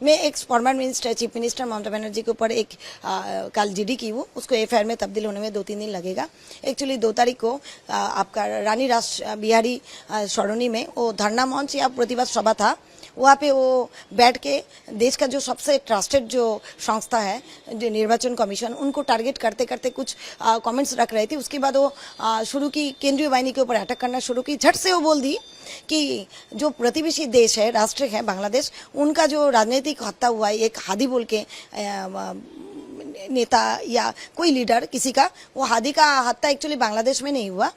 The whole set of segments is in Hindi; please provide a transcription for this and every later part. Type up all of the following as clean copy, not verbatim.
मैं एक former minister chief minister Mamata Banerjee के ऊपर एक कल जीडी की हूँ, उसको एफआईआर में तब्दील होने में 2-3 दिन लगेगा। एक्चुअली 2 तारीख को आपका रानी रास बिहारी सरोनी में वो धरना मंच या प्रतिवाद सभा था, वहाँ पे वो बैठ के देश का जो सबसे ट्रस्टेड जो संस्था है जो निर्वाचन कमीशन, उनको टारगेट करते करते कुछ कमेंट्स रख रहे थे। उसके बाद वो शुरू की केंद्रीय बाहिनी के ऊपर अटैक करना शुरू की। झट से वो बोल दी कि जो प्रतिवेशी देश है, राष्ट्र है बांग्लादेश, उनका जो राजनीतिक हत्या हुआ है, एक हादी बोल के नेता या कोई लीडर किसी का, वो हादी का हत्या एक्चुअली बांग्लादेश में नहीं हुआ।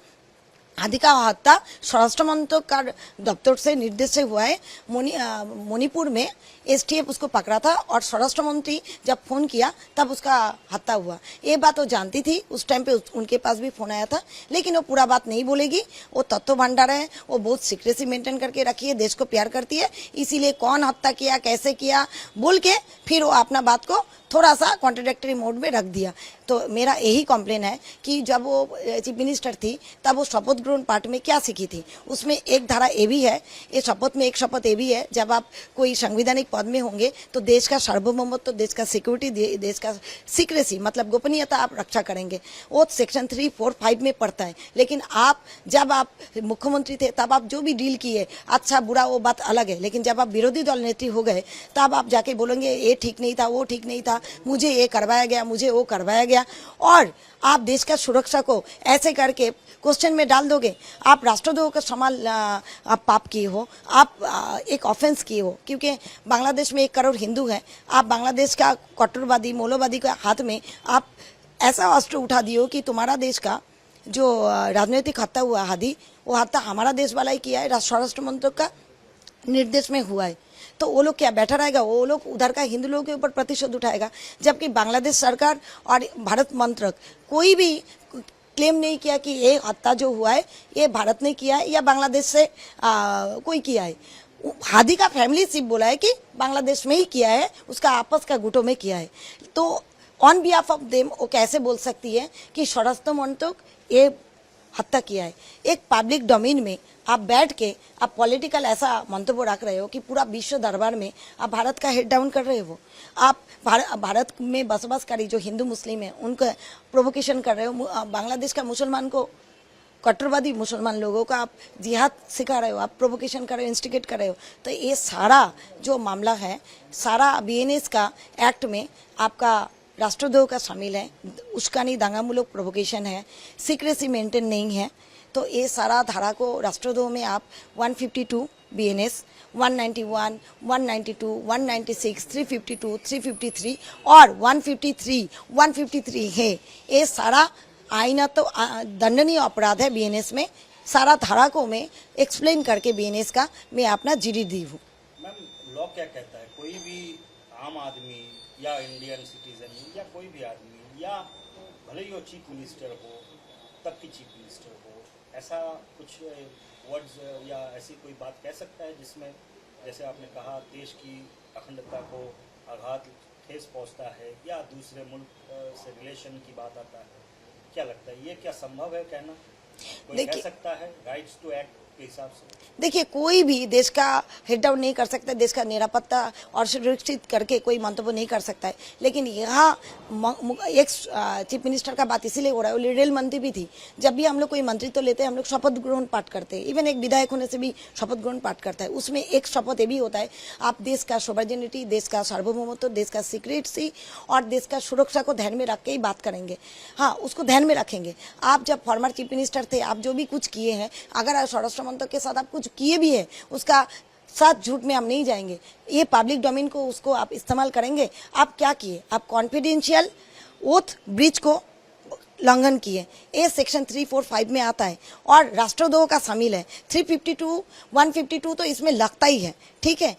हादी का हत्या स्वराष्ट्र मंत्रालय का दफ्तर से निर्देश से हुआ है। मणिपुर में एसटीएफ उसको पकड़ा था और स्वराष्ट्र मंत्री जब फोन किया तब उसका हत्या हुआ। ये बात वो जानती थी, उस टाइम पे उनके पास भी फोन आया था, लेकिन वो पूरा बात नहीं बोलेगी। वो तत्व भंडार है, वो बहुत सीक्रेसी मेंटेन करके रखी है, देश को प्यार करती है, इसीलिए कौन हत्या किया कैसे किया बोल के फिर वो अपना बात को थोड़ा सा कॉन्ट्रडिक्टरी मोड में रख दिया। तो मेरा यही कॉम्प्लेन है कि जब वो चीफ मिनिस्टर थी तब वो शपथ ग्रहण पाठ में क्या सीखी थी, उसमें एक धारा ये भी है, ये शपथ में एक शपथ ये भी है, जब आप कोई संवैधानिक पद में होंगे तो देश का सार्वभौमत्व, देश का सिक्योरिटी, देश का सीक्रेसी मतलब गोपनीयता आप रक्षा करेंगे। वो सेक्शन 3, 4, 5 में पड़ता है। लेकिन आप जब आप मुख्यमंत्री थे तब आप जो भी डील किए, अच्छा बुरा वो बात अलग है, लेकिन जब आप विरोधी दल नेत्री हो गए तब आप जाके बोलेंगे ये ठीक नहीं था, वो ठीक नहीं था, मुझे ये करवाया गया, मुझे वो करवाया गया, और आप देश का सुरक्षा को ऐसे करके क्वेश्चन में डाल दोगे। आप राष्ट्रद्रोह का समान आप पाप किए हो, आप एक ऑफेंस किए हो, क्योंकि बांग्लादेश में 1 करोड़ हिंदू हैं। आप बांग्लादेश का कट्टरवादी मौलवादी के हाथ में आप ऐसा अस्त्र उठा दियो कि तुम्हारा देश का जो राजनीतिक हत्या हुआ हादी, वो हत्या हमारा देश वाला ही किया है, स्वराष्ट्र मंत्रालय का निर्देश में हुआ है। तो वो लोग क्या बैठा रहेगा? वो लोग उधर का हिंदू लोगों के ऊपर प्रतिशोध उठाएगा, जबकि बांग्लादेश सरकार और भारत मंत्रक कोई भी क्लेम नहीं किया कि ये हत्या जो हुआ है ये भारत ने किया है या बांग्लादेश से कोई किया है। हादी का फैमिली सिर्फ बोला है कि बांग्लादेश में ही किया है, उसका आपस का गुटों में किया है। तो ऑन बिहाफ ऑफ देम वो कैसे बोल सकती है कि स्वराष्ट्र मंत्रालय ये हत्या किया है? एक पब्लिक डोमेन में आप बैठ के आप पॉलिटिकल ऐसा मंतव्य रख रहे हो कि पूरा विश्व दरबार में आप भारत का हेड डाउन कर रहे हो। आप भारत में बसवासकारी जो हिंदू मुस्लिम है उनको प्रोवोकेशन कर रहे हो। बांग्लादेश का मुसलमान को, कट्टरवादी मुसलमान लोगों का आप जिहाद सिखा रहे हो, आप प्रोवोकेशन कर रहे हो, इंस्टिगेट कर रहे हो। तो ये सारा जो मामला है, सारा बीएनएस का एक्ट में आपका राष्ट्रद्रोह का शामिल है, उसका नहीं दंगामूलक प्रोवोकेशन है, सीक्रेसी मेंटेन नहीं है। तो ये सारा धारा को राष्ट्रद्रोह में आप 152 बीएनएस, 191, 192, 196, 352, 353 और 153 है। ये सारा आईना तो दंडनीय अपराध है बीएनएस में। सारा धारा को मैं एक्सप्लेन करके बीएनएस का मैं अपना जीडी दी हूँ। मैम, लॉ क्या कहता है? कोई भी आम आदमी या इंडियन सिटीजन या कोई भी आदमी, या भले ही वो चीफ मिनिस्टर हो, तब की चीफ मिनिस्टर हो, ऐसा कुछ वर्ड्स या ऐसी कोई बात कह सकता है जिसमें, जैसे आपने कहा, देश की अखंडता को आघात ठेस पहुंचता है या दूसरे मुल्क से रिलेशन की बात आता है? क्या लगता है, ये क्या संभव है कहना? कोई कह सकता है राइट्स टू एक्ट के हिसाब से? देखिए, कोई भी देश का हेड डाउन नहीं कर सकता, देश का निरापत्ता और सुरक्षित करके कोई मंतव्य नहीं कर सकता है। लेकिन यहाँ एक चीफ मिनिस्टर का बात इसीलिए हो रहा है, वो लिडरल मंत्री भी थी। जब भी हम लोग कोई मंत्री तो लेते हैं, हम लोग शपथ ग्रहण पाठ करते हैं। इवन एक विधायक होने से भी शपथ ग्रहण पाठ करता है। उसमें एक शपथ ये भी होता है, आप देश का सोवरेनिटी, देश का सार्वभौमत्व, देश का सिक्योरिटी और देश का सुरक्षा को ध्यान में रख के ही बात करेंगे। हाँ, उसको ध्यान में रखेंगे। आप जब फॉर्मर चीफ मिनिस्टर थे, आप जो भी कुछ किए हैं, अगर स्वराष्ट्र मंत्रालय के साथ आप कुछ किए भी है, उसका साथ झूठ में हम नहीं जाएंगे। ये पब्लिक डोमेन को उसको आप इस्तेमाल करेंगे। आप क्या किए? आप कॉन्फिडेंशियल ओथ ब्रीच को उल्लंघन किए। ये सेक्शन 3, 4, 5 में आता है और राष्ट्रद्रोह का शामिल है। 352, 152 तो इसमें लगता ही है। ठीक है,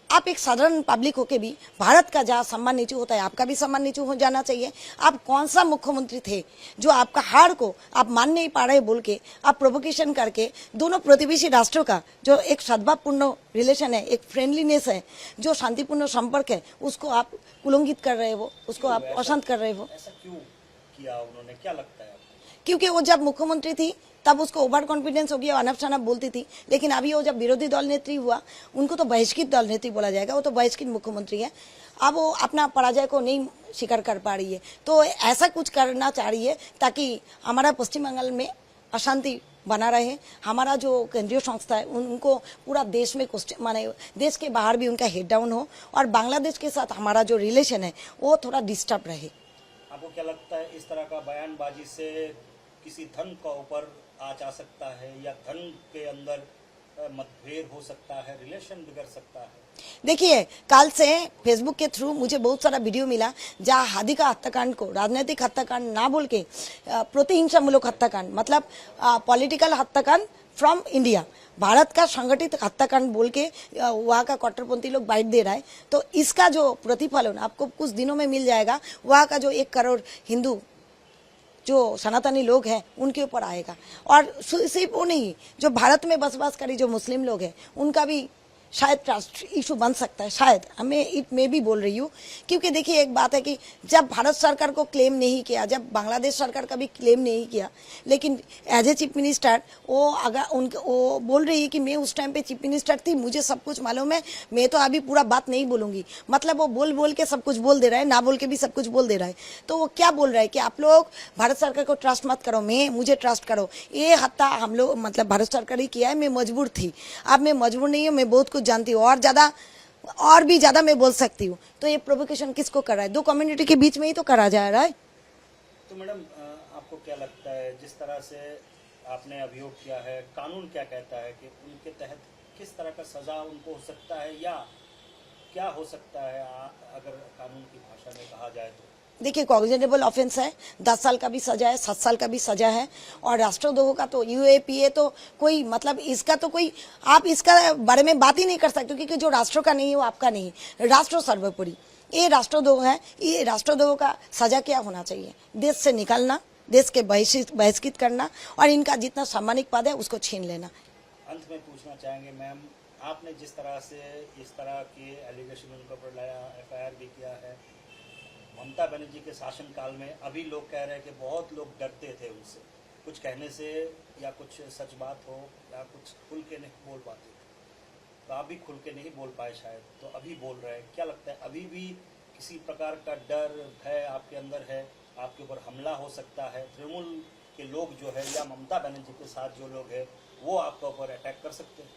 आप एक साधारण पब्लिक होके भी भारत का जहाँ सम्मान नीचू होता है, आपका भी सम्मान नीचू हो जाना चाहिए। आप कौन सा मुख्यमंत्री थे जो आपका हार को आप मान नहीं पा रहे बोल के आप प्रोवोकेशन करके दोनों प्रतिवेशी राष्ट्रों का जो एक सद्भावपूर्ण रिलेशन है, एक फ्रेंडलीनेस है, जो शांतिपूर्ण संपर्क है, उसको आप उल्लंघित कर रहे हो, उसको आप अशांत कर रहे हो? ऐसा क्यों किया उन्होंने, क्या लगता है आपको? क्योंकि वो जब मुख्यमंत्री थी तब उसको ओवर कॉन्फिडेंस हो गया, अनफ शनफ बोलती थी। लेकिन अभी वो जब विरोधी दल नेत्री हुआ, उनको तो बहिष्कृत दल नेत्री बोला जाएगा, वो तो बहिष्कृत मुख्यमंत्री है। अब वो अपना पराजय को नहीं स्वीकार कर पा रही है, तो ऐसा कुछ करना चाह रही है ताकि हमारा पश्चिम बंगाल में अशांति बना रहे। हमारा जो केंद्रीय संस्था है उनको पूरा देश में माने देश के बाहर भी उनका हेड डाउन हो, और बांग्लादेश के साथ हमारा जो रिलेशन है वो थोड़ा डिस्टर्ब रहे। आपको क्या लगता है इस तरह का बयानबाजी से किसी धन का ऊपर आ जा सकता है, या धन के अंदर मतभेद हो सकता है, रिलेशन बिगड़ सकता है? देखिए, कल से फेसबुक के थ्रू मुझे बहुत सारा वीडियो मिला जहाँ हादिका हत्याकांड को राजनीतिक हत्याकांड ना बोल के प्रतिहिंसामूलक हत्याकांड, मतलब पॉलिटिकल हत्याकांड फ्रॉम इंडिया, भारत का संगठित हत्याकांड बोल के वहाँ का कट्टरपंथी लोग बाइट दे रहा है। तो इसका जो प्रतिफलन आपको कुछ दिनों में मिल जाएगा। वहाँ का जो 1 करोड़ हिंदू जो सनातनी लोग हैं उनके ऊपर आएगा, और सिर्फ वो नहीं, जो भारत में बसवास करी जो मुस्लिम लोग हैं उनका भी शायद ट्रस्ट इशू बन सकता है। शायद मैं भी बोल रही हूँ, क्योंकि देखिए एक बात है कि जब भारत सरकार को क्लेम नहीं किया, जब बांग्लादेश सरकार का भी क्लेम नहीं किया, लेकिन एज ए चीफ मिनिस्टर वो बोल रही है कि मैं उस टाइम पे चीफ मिनिस्टर थी, मुझे सब कुछ मालूम है, मैं तो अभी पूरा बात नहीं बोलूंगी। मतलब वो बोल के सब कुछ बोल दे रहा है, ना बोल के भी सब कुछ बोल दे रहा है। तो वो क्या बोल रहा है कि आप लोग भारत सरकार को ट्रस्ट मत करो, मुझे ट्रस्ट करो। ये हत्या हम लोग मतलब भारत सरकार ही किया है, मैं मजबूर थी, अब मैं मजबूर नहीं हूँ, मैं बहुत कुछ जानती हूँ और भी ज्यादा मैं बोल सकती हूँ। तो ये प्रोवोकेशन किसको कर रहा है? 2 कम्युनिटी के बीच में ही तो करा जा रहा है। तो मैडम आपको क्या लगता है, जिस तरह से आपने अभियोग किया है, कानून क्या कहता है कि उनके तहत किस तरह का सजा उनको हो सकता है, या क्या हो सकता है अगर कानून की भाषा में कहा जाए तो? देखिए, कॉग्निजेबल ऑफेंस है, 10 साल का भी सजा है, 7 साल का भी सजा है। और राष्ट्रद्रोह का तो यूएपीए तो कोई मतलब इसका तो कोई आप इसका बारे में बात ही नहीं कर सकते, क्योंकि जो राष्ट्र का नहीं है वो आपका नहीं है। राष्ट्र सर्वोपरि, ये राष्ट्रद्रोह है। ये राष्ट्रद्रोह का सजा क्या होना चाहिए? देश से निकालना, देश के बहिष्कृत करना, और इनका जितना सामानिक पद है उसको छीन लेना। अंत में पूछना चाहेंगे मैम, आपने जिस तरह से इस तरह के एलिगेशन उनके ऊपर लाया, एफआईआर भी किया है, ममता बनर्जी के शासनकाल में अभी लोग कह रहे हैं कि बहुत लोग डरते थे उनसे कुछ कहने से, या कुछ सच बात हो, या कुछ खुल के नहीं बोल पाते थे, तो आप भी खुल के नहीं बोल पाए शायद, तो अभी बोल रहे हैं। क्या लगता है, अभी भी किसी प्रकार का डर भय आपके अंदर है, आपके ऊपर हमला हो सकता है? तृणमूल के लोग जो है, या ममता बनर्जी के साथ जो लोग हैं, वो आपके ऊपर अटैक कर सकते हैं?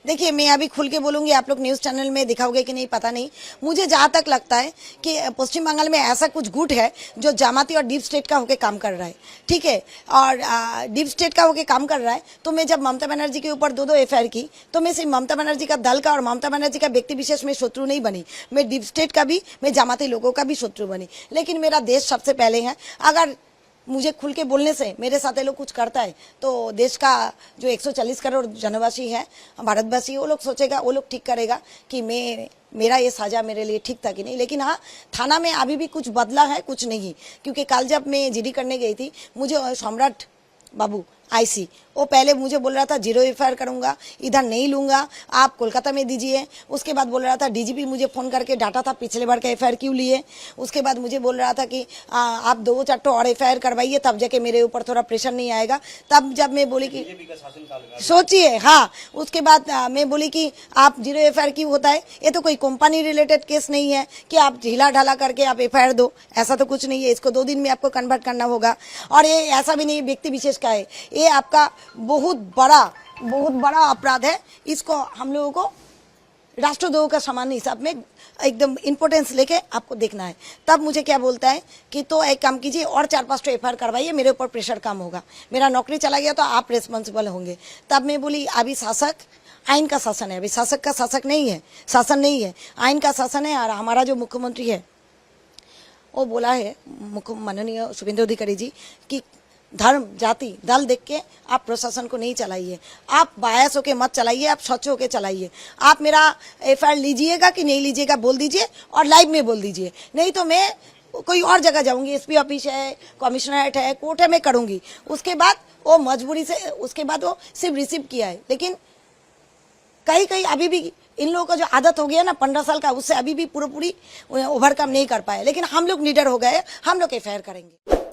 देखिए, मैं अभी खुल के बोलूंगी, आप लोग न्यूज चैनल में दिखाओगे कि नहीं पता नहीं। मुझे जहां तक लगता है कि पश्चिम बंगाल में ऐसा कुछ गुट है जो जामाती और डीप स्टेट का होके काम कर रहा है, ठीक है, और डीप स्टेट का होके काम कर रहा है। तो मैं जब ममता बनर्जी के ऊपर 2 एफआईआर की, तो मैं सिर्फ ममता बनर्जी का दल का और ममता बनर्जी का व्यक्ति विशेष में शत्रु नहीं बनी, मैं डीप स्टेट का भी, मैं जामाती लोगों का भी शत्रु बनी। लेकिन मेरा देश सबसे पहले है। अगर मुझे खुल के बोलने से मेरे साथ ये लोग कुछ करता है, तो देश का जो 140 करोड़ जनवासी है, भारतवासी, वो लोग सोचेगा, वो लोग ठीक करेगा कि मेरा ये साझा मेरे लिए ठीक था कि नहीं। लेकिन हाँ, थाना में अभी भी कुछ बदला है, कुछ नहीं। क्योंकि कल जब मैं जीडी करने गई थी, मुझे सम्राट बाबू आईसी, वो पहले मुझे बोल रहा था 0 एफआईआर करूंगा, इधर नहीं लूंगा, आप कोलकाता में दीजिए। उसके बाद बोल रहा था, डीजीपी मुझे फोन करके डांटा था पिछले बार का एफआईआर क्यों लिए। उसके बाद मुझे बोल रहा था कि आप 2-4 और एफआईआर करवाइए, तब जाके मेरे ऊपर थोड़ा प्रेशर नहीं आएगा। तब जब मैं बोली कि सोचिए, हाँ, उसके बाद मैं बोली कि आप 0 एफआईआर क्यों होता है, ये तो कोई कंपनी रिलेटेड केस नहीं है कि आप ढीला ढाला करके आप एफआईआर दो, ऐसा तो कुछ नहीं है। इसको 2 दिन में आपको कन्वर्ट करना होगा। और ये ऐसा भी नहीं व्यक्ति विशेष का है, ये आपका बहुत बड़ा अपराध है। इसको हम लोगों को राष्ट्रद्रोह का समान हिसाब में एकदम इंपोर्टेंस लेके आपको देखना है। तब मुझे क्या बोलता है कि तो एक काम कीजिए और 4-5 एफआईआर करवाइए, मेरे ऊपर प्रेशर कम होगा, मेरा नौकरी चला गया तो आप रिस्पॉन्सिबल होंगे। तब मैं बोली, अभी शासक आइन का शासन है, अभी शासक का शासन नहीं है, आइन का शासन है। और हमारा जो मुख्यमंत्री है वो बोला है, माननीय शुभेंदु अधिकारी जी, कि धर्म जाति दल देख के आप प्रशासन को नहीं चलाइए, आप बायस होके मत चलाइए, आप सच होके चलाइए। आप मेरा एफआईआर लीजिएगा कि नहीं लीजिएगा बोल दीजिए, और लाइव में बोल दीजिए, नहीं तो मैं कोई और जगह जाऊंगी, एसपी ऑफिस है, कमिश्नरेट है, कोर्ट है, मैं करूंगी। उसके बाद वो मजबूरी से, उसके बाद वो सिर्फ रिसीव किया है। लेकिन कहीं अभी भी इन लोगों का जो आदत हो गया ना 15 साल का, उससे अभी भी पूरी ओवरकम नहीं कर पाए। लेकिन हम लोग निडर हो गए, हम लोग एफआईआर करेंगे।